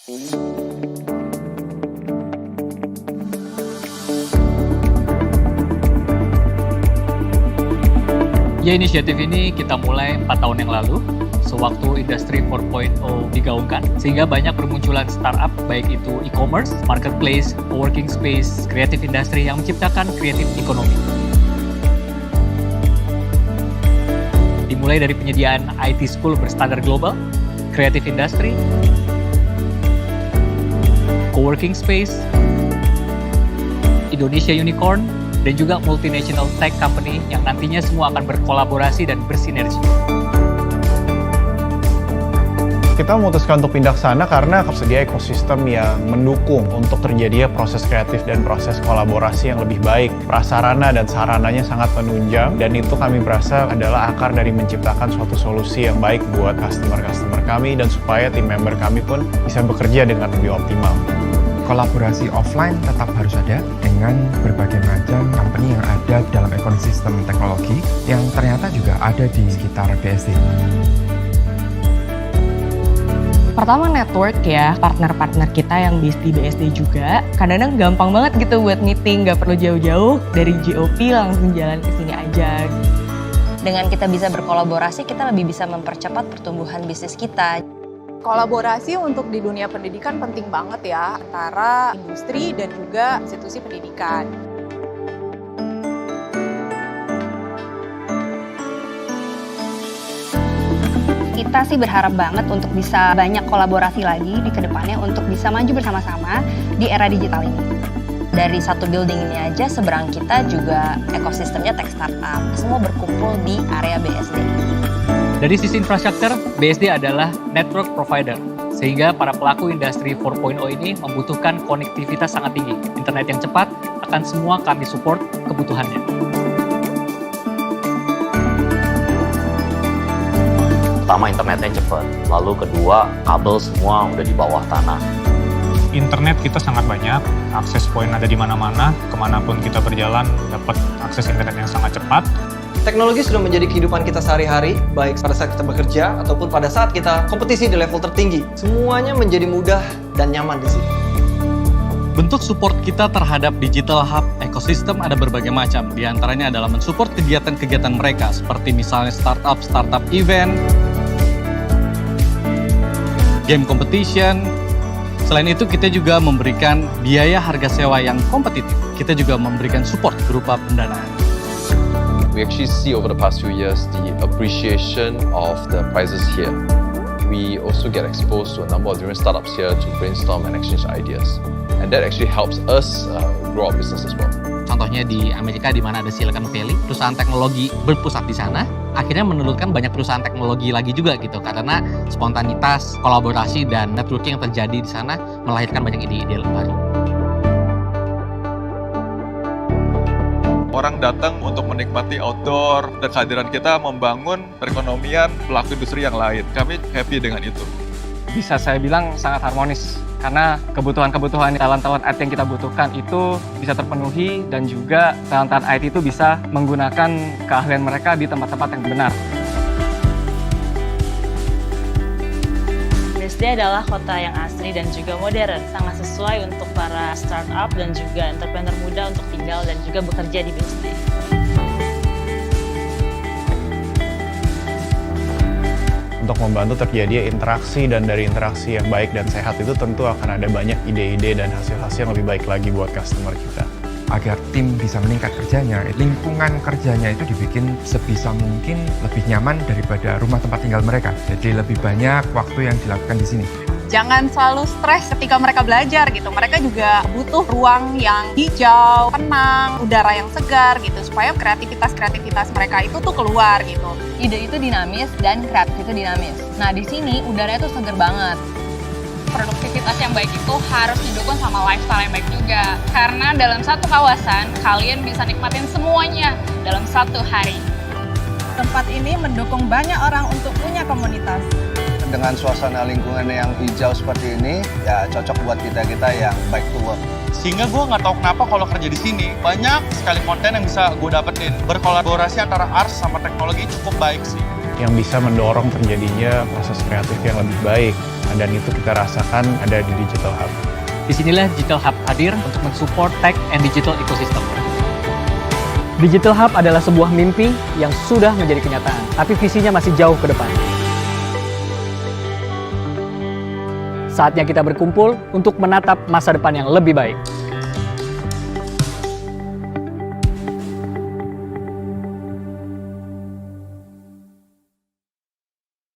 Ya, inisiatif ini kita mulai 4 tahun yang lalu, sewaktu industri 4.0 digaungkan, sehingga banyak bermunculan startup, baik itu e-commerce, marketplace, co-working space, creative industry yang menciptakan creative economy. Dimulai dari penyediaan IT school berstandar global, creative industry, co-working space, Indonesia Unicorn, dan juga multinational tech company yang nantinya semua akan berkolaborasi dan bersinergi. Kita memutuskan untuk pindah ke sana karena tersedia ekosistem yang mendukung untuk terjadinya proses kreatif dan proses kolaborasi yang lebih baik. Prasarana dan sarananya sangat menunjang, dan itu kami berasa adalah akar dari menciptakan suatu solusi yang baik buat customer-customer kami, dan supaya tim member kami pun bisa bekerja dengan lebih optimal. Kolaborasi offline tetap harus ada dengan berbagai macam company yang ada dalam ekosistem teknologi yang ternyata juga ada di sekitar BSD. Pertama network ya, partner-partner kita yang based di BSD juga. Kadang-kadang gampang banget gitu buat meeting, nggak perlu jauh-jauh dari GOP langsung jalan ke sini aja. Dengan kita bisa berkolaborasi, kita lebih bisa mempercepat pertumbuhan bisnis kita. Kolaborasi untuk di dunia pendidikan penting banget ya, antara industri dan juga institusi pendidikan. Kita sih berharap banget untuk bisa banyak kolaborasi lagi di kedepannya untuk bisa maju bersama-sama di era digital ini. Dari satu building ini aja, seberang kita juga ekosistemnya tech startup. Semua berkumpul di area BSD. Dari sisi infrastruktur, BSD adalah network provider, sehingga para pelaku industri 4.0 ini membutuhkan konektivitas sangat tinggi. Internet yang cepat akan semua kami support kebutuhannya. Pertama, internetnya cepat, lalu kedua, kabel semua udah di bawah tanah. Internet kita sangat banyak, akses poin ada di mana-mana, kemanapun kita berjalan dapat akses internet yang sangat cepat. Teknologi sudah menjadi kehidupan kita sehari-hari, baik pada saat kita bekerja ataupun pada saat kita kompetisi di level tertinggi. Semuanya menjadi mudah dan nyaman di sini. Bentuk support kita terhadap digital hub ekosistem ada berbagai macam. Di antaranya adalah mensupport kegiatan-kegiatan mereka, seperti misalnya startup event, game competition. Selain itu, kita juga memberikan biaya harga sewa yang kompetitif. Kita juga memberikan support berupa pendanaan. We actually see over the past few years the appreciation of the prices here. We also get exposed to a number of different startups here to brainstorm and exchange ideas. And that actually helps us grow our business as well. Contohnya di Amerika, di mana ada Silicon Valley, perusahaan teknologi berpusat di sana, akhirnya menelurkan banyak perusahaan teknologi lagi juga gitu, karena spontanitas, kolaborasi, dan networking yang terjadi di sana melahirkan banyak ide-ide baru. Orang datang untuk menikmati outdoor, dan kehadiran kita membangun perekonomian pelaku industri yang lain. Kami happy dengan itu. Bisa saya bilang sangat harmonis, karena kebutuhan-kebutuhan talent-talent IT yang kita butuhkan itu bisa terpenuhi, dan juga talent-talent IT itu bisa menggunakan keahlian mereka di tempat-tempat yang benar. BSD adalah kota yang asri dan juga modern, sangat sesuai untuk para startup dan juga entrepreneur muda untuk tinggal dan juga bekerja di BSD. Untuk membantu terjadi interaksi, dan dari interaksi yang baik dan sehat itu tentu akan ada banyak ide-ide dan hasil-hasil yang lebih baik lagi buat customer kita. Agar tim bisa meningkat kerjanya, lingkungan kerjanya itu dibikin sebisa mungkin lebih nyaman daripada rumah tempat tinggal mereka. Jadi lebih banyak waktu yang dilakukan di sini. Jangan selalu stres ketika mereka belajar gitu. Mereka juga butuh ruang yang hijau, tenang, udara yang segar gitu, supaya kreativitas mereka itu tuh keluar gitu. Ide itu dinamis dan kreatif itu dinamis. Nah, di sini udaranya tuh segar banget. Produktivitas yang baik itu harus didukung sama lifestyle yang baik juga. Karena dalam satu kawasan, kalian bisa nikmatin semuanya dalam satu hari. Tempat ini mendukung banyak orang untuk punya komunitas. Dengan suasana lingkungan yang hijau seperti ini, ya cocok buat kita-kita yang baik to work. Sehingga gue nggak tahu kenapa kalau kerja di sini, banyak sekali konten yang bisa gue dapetin. Berkolaborasi antara arts sama teknologi cukup baik sih. Yang bisa mendorong terjadinya proses kreatif yang lebih baik. dan itu kita rasakan ada di Digital Hub. Disinilah Digital Hub hadir untuk mensupport tech and digital ecosystem. Digital Hub adalah sebuah mimpi yang sudah menjadi kenyataan, tapi visinya masih jauh ke depan. Saatnya kita berkumpul untuk menatap masa depan yang lebih baik.